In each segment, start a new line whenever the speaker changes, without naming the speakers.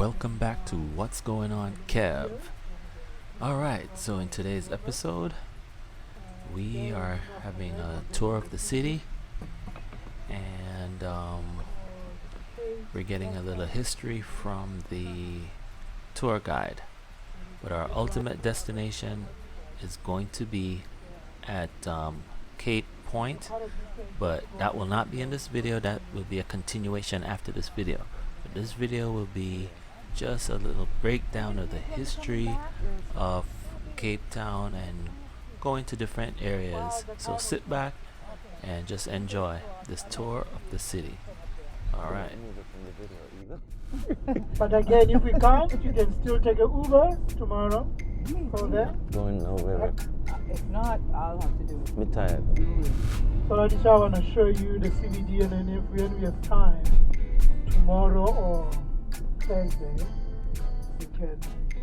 Welcome back to What's Going On Kev. Alright, so in today's episode we are having a tour of the city and we're getting a little history from the tour guide. But our ultimate destination is going to be at Cape Point, but that will not be in this video. That will be a continuation after this video. But this video will be just a little breakdown of the history of Cape Town and going to different areas. So sit back and just enjoy this tour of the city. Alright.
But again, if we can't, you can still take an Uber tomorrow. Go there.
Going nowhere.
If not, I'll have to do it.
Me tired.
So I just want to show you the CBD, and then if when we have time, tomorrow or Thursday, we can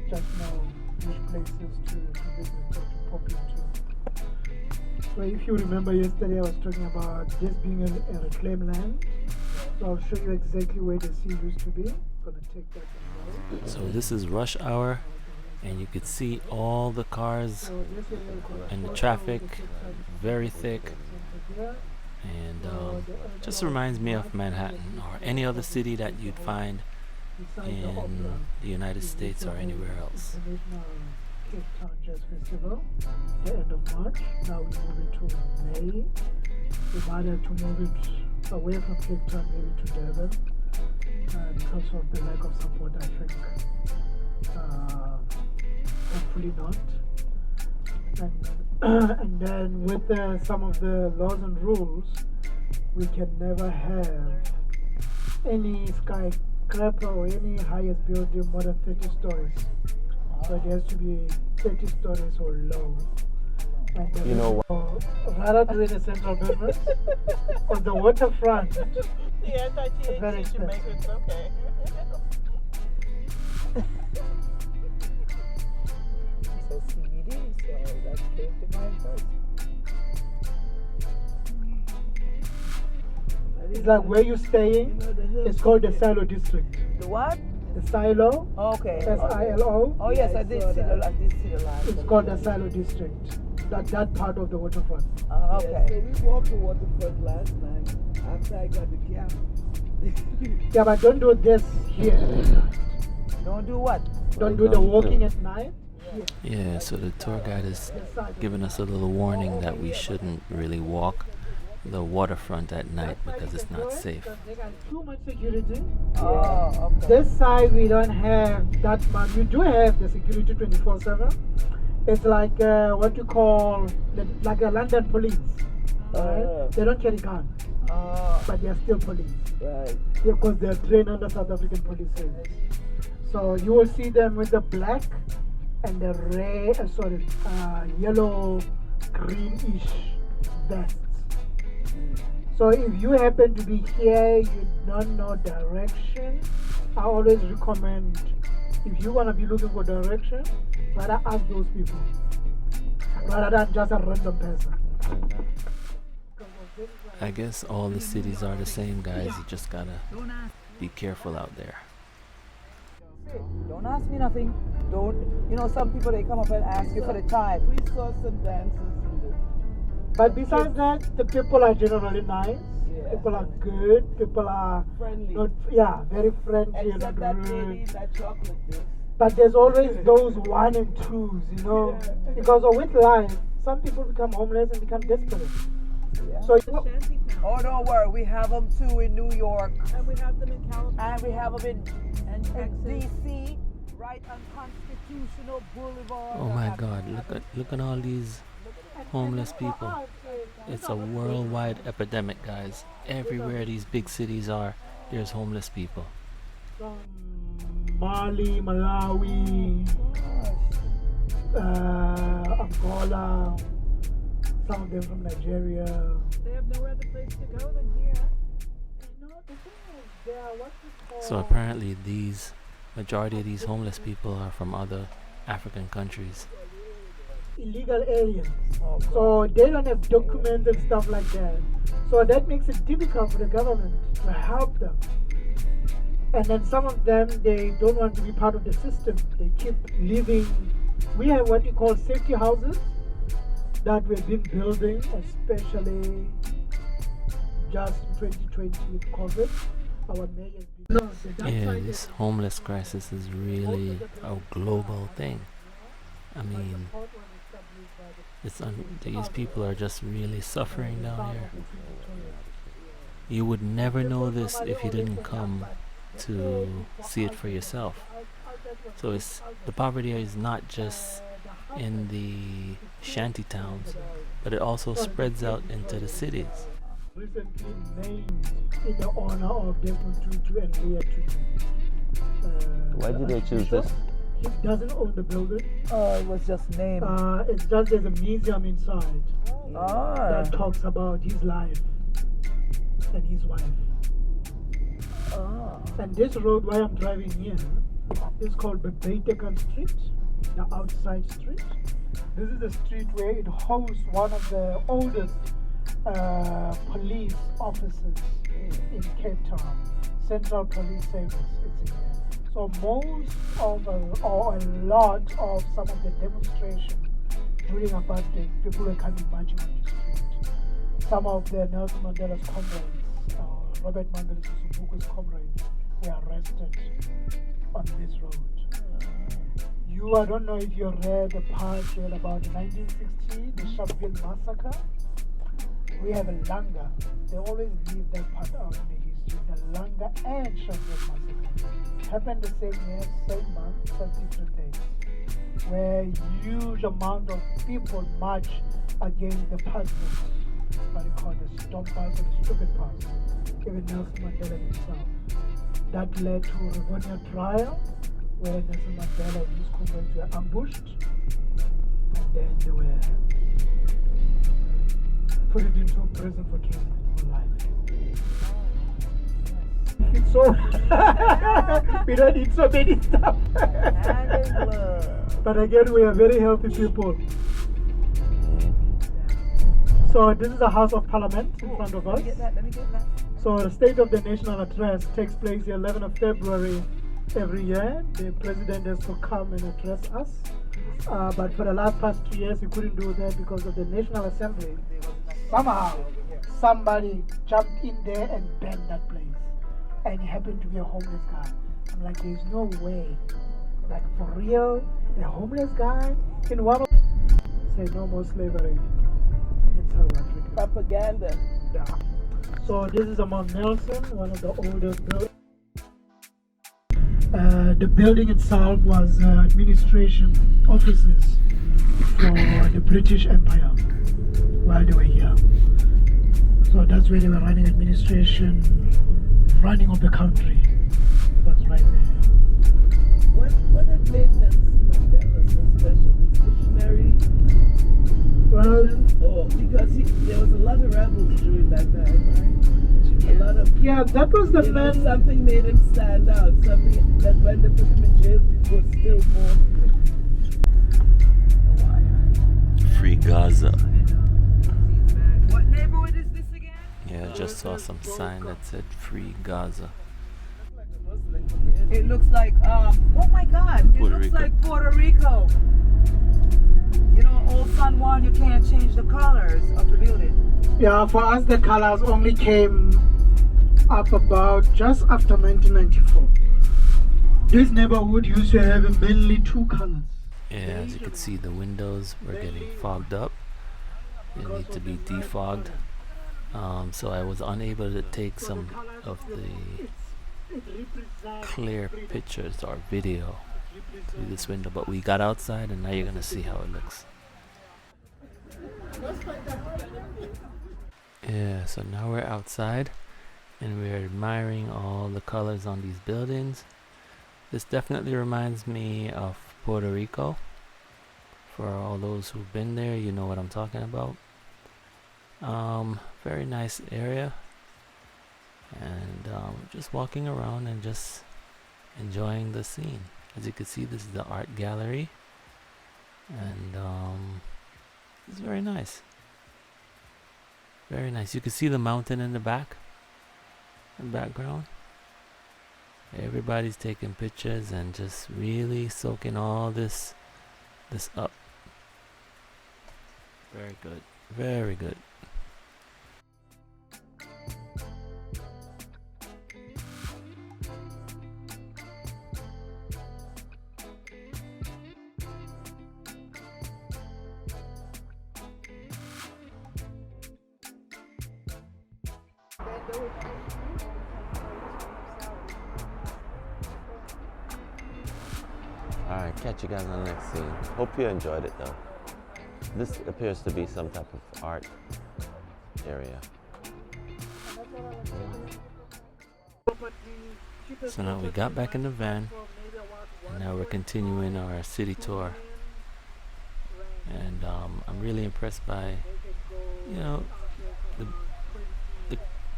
just know which places to visit or to pop into. So if you remember yesterday, I was talking about this being a reclaimed land. So I'll show you exactly where the sea used to be. I'm gonna take that.
So this is rush hour and you could see all the cars and the traffic very thick, and just reminds me of Manhattan or any other city that you'd find in the United States or anywhere else.
Cape Town Jazz Festival, the end of March. Now we move it to May. We might have to move it away from Cape Town, maybe to Durban, because of the lack of support, I think. Hopefully not. And then with some of the laws and rules, we can never have any skyscraper or any highest building more than 30 stories. So it has to be 30 stories or low. And
You know what?
Rather do it in central business, on the waterfront.
The
Very
anti-THC should make it okay. He says CBD, so that came to mind first.
It's like where you're staying. It's called the Silo District.
The what?
The Silo,
Okay.
S-I-L-O.
Oh yes, I did see the line.
It's called the Silo District. That part of the waterfront.
Okay.
So we walked the waterfront last night after I got the cab.
Yeah, but don't do this here.
Don't do what?
Don't do the walking at night.
Yeah, so the tour guide is giving us a little warning that we shouldn't really walk the waterfront at night because it's not safe.
Too much security.
Oh, okay.
This side we don't have that much. We do have the security 24/7. It's like what you call like a London police. Right? They don't carry guns, but they're still police.
Right.
Because they're trained under South African police service. So you will see them with the black and the yellow greenish vests. So if you happen to be here, you don't know direction, I always recommend, if you want to be looking for direction, rather ask those people rather than just a random person.
I guess all the cities are the same, guys. You just gotta be careful out there.
Don't ask me nothing. Don't. You know, some people they come up and ask you for the time.
We saw some dances in the
But besides that, the people are generally nice.
Yeah.
People are good. People are
friendly.
not, very friendly,
Except
not
that lady,
rude.
that chocolate dish.
But there's always those 1 and 2s, you know,
Yeah.
because with life, some people become homeless and become desperate.
Yeah.
So
Oh, don't worry. We have them too in New York.
And we have them in California.
And we have them in
Texas.
DC, right on Constitutional Boulevard.
Oh my God! Look at all these homeless people. It's a worldwide epidemic, guys. Everywhere these big cities are, there's homeless people.
from Mali, Malawi, Angola, some of them from Nigeria.
They have no other place to go than here.
No, the thing is, they are what we call
So apparently majority of these homeless people are from other African countries.
illegal aliens. So they don't have documents and stuff like that. So that makes it difficult for the government to help them. And then some of them, they don't want to be part of the system. They keep living. We have what we call safety houses that we've been building, especially just in 2020 with COVID. Our mayor has been. No,
Yeah, this homeless crisis is really a global thing. I mean, these people are just really suffering down here. You would never know this if you didn't come to see it for yourself. So the poverty is not just in the shanty towns, but it also spreads out into the cities.
Recently named in the honor of Desmond Tutu and Leah Tutu.
Why did they choose this?
He doesn't own the building.
It was just named.
It's just there's a museum inside
Ah.
that talks about his life and his wife.
Ah.
And this road where I'm driving here is called Bebetekan Street, the outside street. This is the street where it hosts one of the oldest police offices in Cape Town. Central Police Service, it's in here. So most of or a lot of some of the demonstration during apartheid, people were coming marching on the street. Some of the Nelson Mandela's comrades, Robert Mandela Sisulu's comrades, were arrested on this road. I don't know if you read the part there about 1960, the Sharpeville massacre. We have a Langa. They always leave that part out in the history. The Langa and Sharpeville massacre happened the same year, same month, but different days, where huge amount of people march against the passwords, what they call the storm pass or the stupid pass, even Nelson Mandela himself. That led to a Rivonia trial, where Nelson Mandela and his comrades were ambushed, and then they were put it into prison for killing for life. It's so we don't need so many stuff. But again, we are very healthy people. So this is the House of Parliament in front of us.
Let me get that.
So the State of the National Address takes place the 11th of February every year. The President has to come and address us. But for the past 2 years, he couldn't do that because of the National Assembly. Somehow, somebody jumped in there and banned that place. And he happened to be a homeless guy. I'm like, there's no way. Like, for real, a homeless guy in one of... Say no more slavery in South Africa.
Propaganda.
Yeah. So this is a Mount Nelson, one of the oldest buildings. The building itself was administration offices for the British Empire while they were here. So that's where they were running administration, running of the country. It was right there.
What had made Nelson Mandela so special? His visionary
Well,
vision? Or because there was a lot of rebels during that time, right? A lot of
yeah, that was the man.
something made him stand out. Something that when they put him in jail, people were still mourning.
Free Gaza.
What neighborhood is this again?
Yeah, I just saw some sign that said Free Gaza.
It looks like, oh my God, it
Puerto
looks
Rico.
like Puerto Rico. You know, old San Juan, you can't change the colors of the building.
Yeah, for us the colors only came up about just after 1994. This neighborhood used to have mainly two colors.
Yeah, as you can see, the windows were getting fogged up. They need to be defogged. So I was unable to take some of the clear pictures or video through this window, but we got outside and now you're gonna see how it looks. Yeah, so now we're outside and we're admiring all the colors on these buildings. This definitely reminds me of Puerto Rico. For all those who've been there, you know what I'm talking about. Very nice area, and just walking around and just enjoying the scene. As you can see, this is the art gallery, and it's very nice. Very nice. You can see the mountain in the background. Everybody's taking pictures and just really soaking all this up. Very good. Very good.
Alright, catch you guys on the next scene. Hope you enjoyed it though. This appears to be some type of art area.
So now we got back in the van, and now we're continuing our city tour. And I'm really impressed by, you know,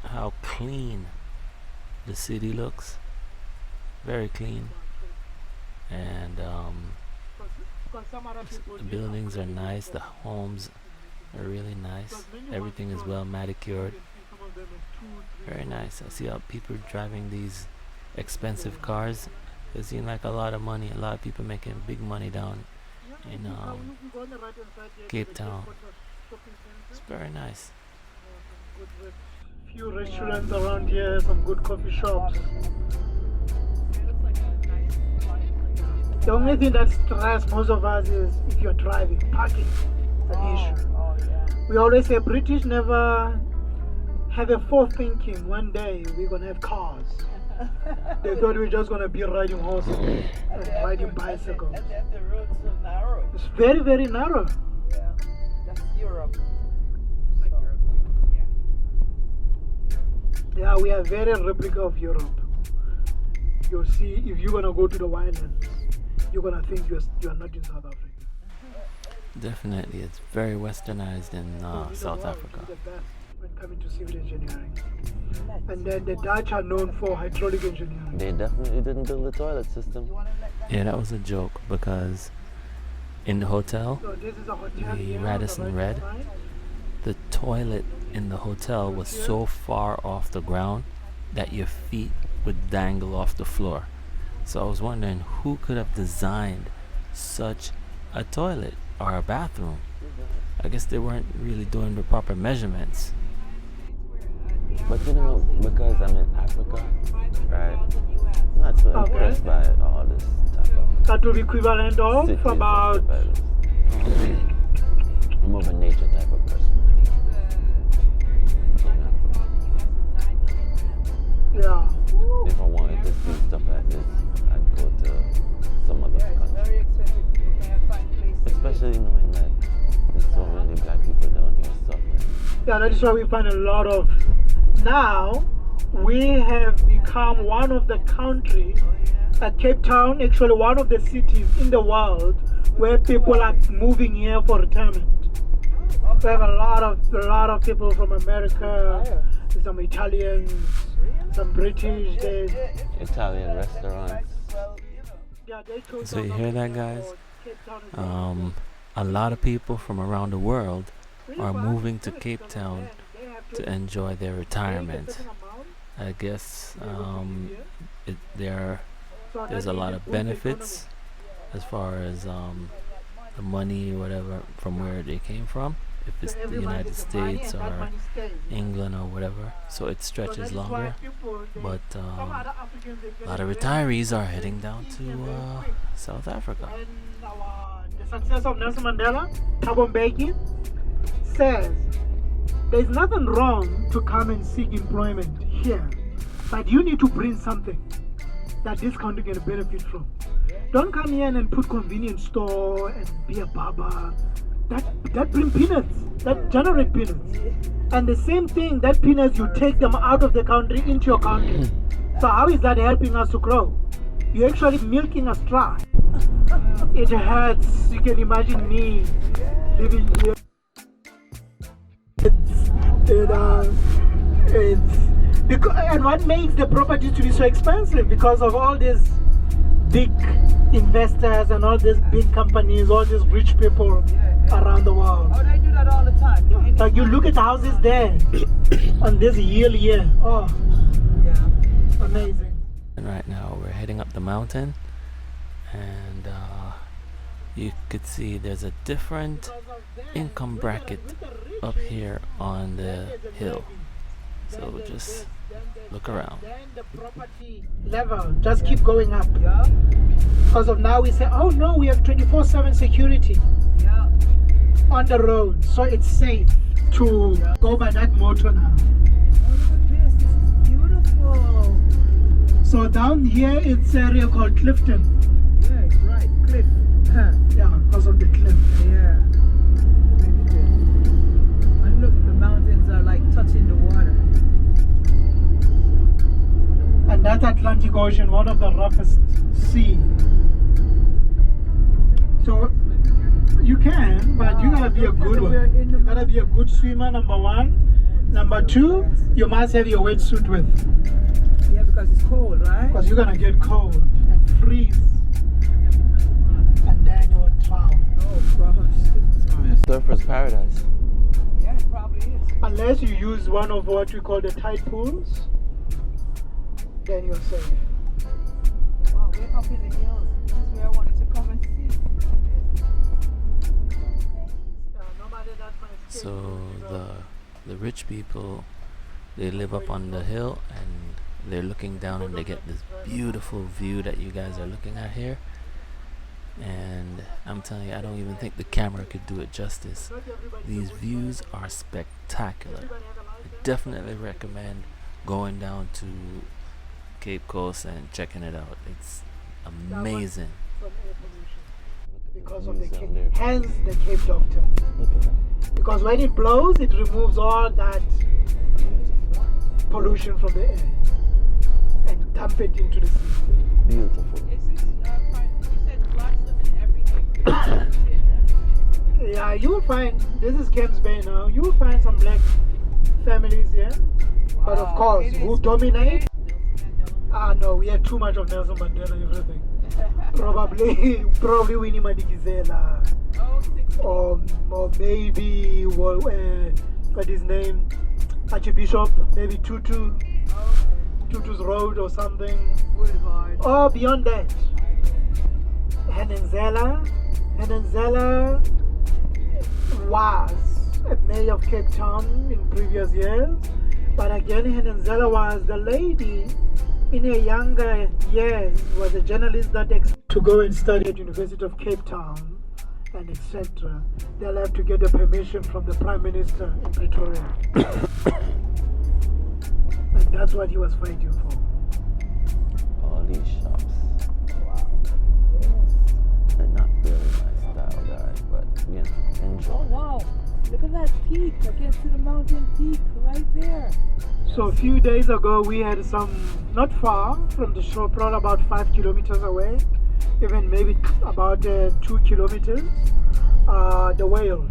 how clean the city looks. Very clean. And the buildings are nice, the homes are really nice, everything is well manicured. Very nice. I see how people driving these expensive cars. They seem like a lot of money, a lot of people making big money down in Cape Town. It's very nice.
Few restaurants around here, some good coffee shops. The only thing that stresses most of us is if you're driving, parking is an issue.
Oh, yeah.
We always say British never have a forethinking. One day we're gonna have cars. They thought we were just gonna be riding horses and riding bicycles.
And then the road's so narrow.
It's very, very narrow.
Yeah. That's Europe.
Yeah, we are very replica of Europe. You'll see if you're gonna go to the winelands, you're gonna think you're not in South Africa.
Definitely, it's very westernized in South Africa.
The best when coming to civil engineering. And then the Dutch are known for hydraulic engineering.
They definitely didn't build the toilet system.
Yeah, that was a joke because in the hotel,
So this is a hotel
the
here on
Radisson
right
Red,
side.
the toilet in the hotel was so far off the ground that your feet would dangle off the floor. So I was wondering who could have designed such a toilet or a bathroom. I guess they weren't really doing the proper measurements.
But you know, because I'm in Africa, right? I'm not so
Okay.
impressed by all this type of
That will be equivalent of
cities and
about
stuff like this. I'm more of a nature type of person. You know?
yeah.
If I wanted to see stuff like this, I'd go to some other country.
Very expensive. You can't find places.
Especially knowing that there's so many black people down here suffering.
Yeah, that is why we find a lot of. Now we have become one of the countries, Cape Town, actually one of the cities in the world where people are moving here for retirement. We have a lot of people from America, some Italians, some British.
Italian restaurants.
Yeah, they told
So you
us
hear that,
about
guys?
Cape Town is
A lot of people from around the world are moving to Cape Town to enjoy their retirement. I guess there's a lot of benefits as far as the money or whatever from where they came from, if it's the United States or England or whatever, so it stretches longer. But a lot of retirees are heading down to South Africa.
The success of Nelson Mandela, Thabo Mbeki, says there's nothing wrong to come and seek employment here, but you need to bring something that this country can benefit from. Don't come here and put convenience store and be a barber. That bring peanuts, that generate peanuts. And the same thing, that peanuts, you take them out of the country into your country. So how is that helping us to grow? You're actually milking us dry. It hurts. You can imagine me living here. And what makes the property to be so expensive? Because of all these big investors and all these big companies, all these rich people around the world.
Oh, they do that all the time.
Like you look at the houses there on this year. Oh,
Yeah.
amazing.
right now. We're heading up the mountain, and you could see there's a different income bracket up here on the hill. So just look around.
Then the property level just keep going up.
Yeah.
Because of now we say, oh no, we have 24/7 security
Yeah.
on the road, so it's safe to go by that motto now.
Oh, look at this. This is beautiful.
So down here it's an area called Clifton.
Yeah, it's right. Cliff. Huh.
Yeah, because of the cliff.
Yeah. Clifton. And look, the mountains are like touching the water.
And that's Atlantic Ocean, one of the roughest sea. So you can, but you gotta be a good one. You gotta be a good swimmer, number one. Number two, you must have your wetsuit with,
Yeah, because it's cold, right?
because you're gonna get cold and freeze. And then you will drown.
Oh, gosh.
Surfer's paradise.
Yeah, it probably is.
Unless you use one of what we call the tide pools, then you're safe.
Wow, we're up in the hills. This is where I wanted to come and see.
So the rich people, they live up on the hill and they're looking down and they get this beautiful view that you guys are looking at here. And I'm telling you, I don't even think the camera could do it justice. These views are spectacular. I definitely recommend going down to Cape Coast and checking it out. It's amazing.
Because of the Cape, hence the Cape Doctor. Because when it blows, it removes all that pollution from the air and dump it into the sea.
Beautiful.
Is this, you said blacks live in every
Yeah, you will find, this is Camps Bay now, you will find some black families here. But of course, who dominate? No, we had too much of Nelson Mandela, everything. Probably Winnie Madikizela. Or maybe, what his name? Archbishop, maybe Tutu's Road or something.
Boulevard.
Or beyond that, Henenzela was a mayor of Cape Town in previous years. But again, Henenzela was the lady in her younger years, was a journalist that to go and study at University of Cape Town and etc. They'll have to get the permission from the Prime Minister in Pretoria. And that's what he was fighting for.
All these shops. Wow. They're not really my style, guys, but you know, enjoy.
Oh, wow. Look at that peak. I can see the mountain peak right there.
So a few days ago we had some, not far from the shore, probably about 5 kilometers away, even maybe about 2 kilometers, the whales.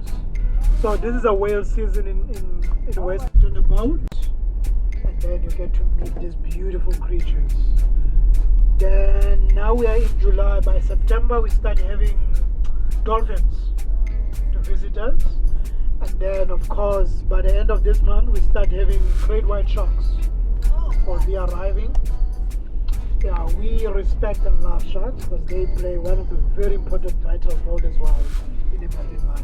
So this is a whale season in West on the boat, and then you get to meet these beautiful creatures. Then now we are in July. By September we start having dolphins to visit us. And then, of course, by the end of this month, we start having great white sharks will be arriving. Yeah, we respect and love sharks because they play one of the very important vital roles as well in a marine life.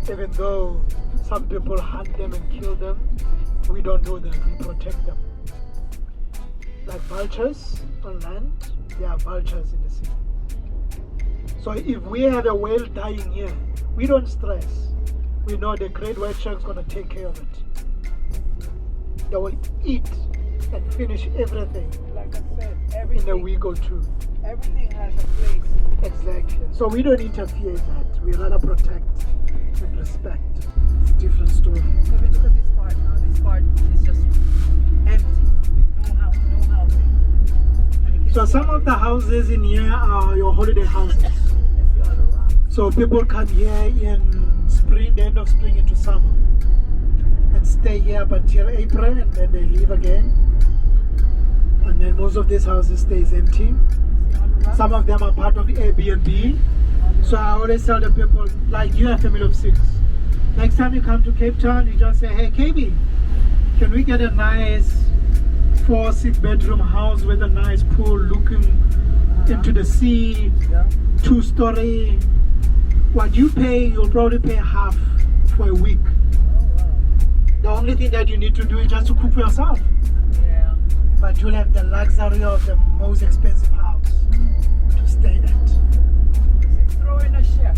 Even though some people hunt them and kill them, we don't do that. We protect them. Like vultures on land, there are vultures in the sea. So if we have a whale dying here, we don't stress. We know the great white shark's gonna take care of it. They will eat and finish everything
Like I said,
in
everything,
a week or two.
everything has a place.
Exactly. So we don't interfere in that. We rather protect and respect. It's a different story.
So we look at this part now. This part is just empty. No housing.
So some of the houses in here are your holiday houses. So people come here in spring, the end of spring into summer, and stay here up until April, and then they leave again. And then most of these houses stays empty. Some of them are part of Airbnb. So I always tell the people, like you are a family of 6. Next time you come to Cape Town, you just say, hey KB, can we get a nice 4-6 bedroom house with a nice pool looking into the sea,
Yeah.
2-story. What you pay, you'll probably pay half for a week.
Oh wow.
The only thing that you need to do is just to cook for yourself.
Yeah.
But you'll have the luxury of the most expensive house to stay at.
Throw in a chef.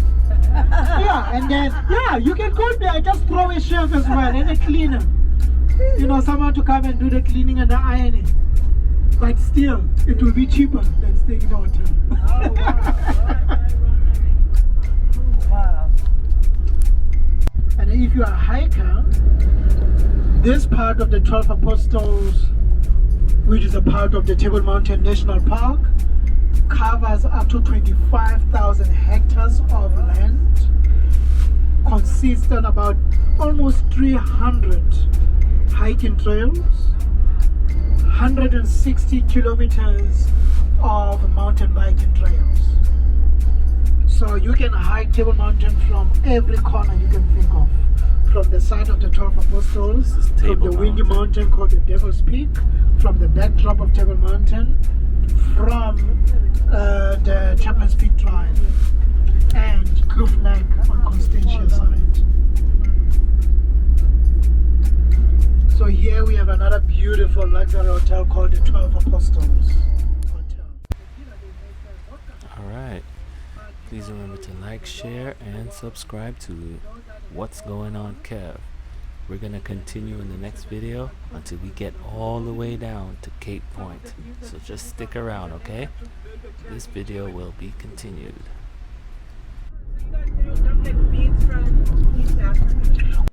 Yeah, and then, yeah, you can go there, just throw a chef as well and a cleaner. You know, someone to come and do the cleaning and the ironing. But still, it will be cheaper than staying in a hotel.
Oh wow. Wow.
And if you are a hiker, this part of the 12 Apostles, which is a part of the Table Mountain National Park, covers up to 25,000 hectares of land, consists of about almost 300 hiking trails, 160 kilometers of mountain biking trails. So you can hike Table Mountain from every corner you can think of. From the side of the 12 Apostles,
This is
from
Table
the windy
Mountain.
mountain called the Devil's Peak, from the backdrop of Table Mountain, from the Chapman's Peak Drive, and Kloof Neck on Constantia side. So here we have another beautiful luxury hotel called the 12 Apostles Hotel.
Alright. Please remember to like, share, and subscribe to What's Going On Kev. We're going to continue in the next video until we get all the way down to Cape Point. So just stick around, okay? This video will be continued.
Beads from East Africa.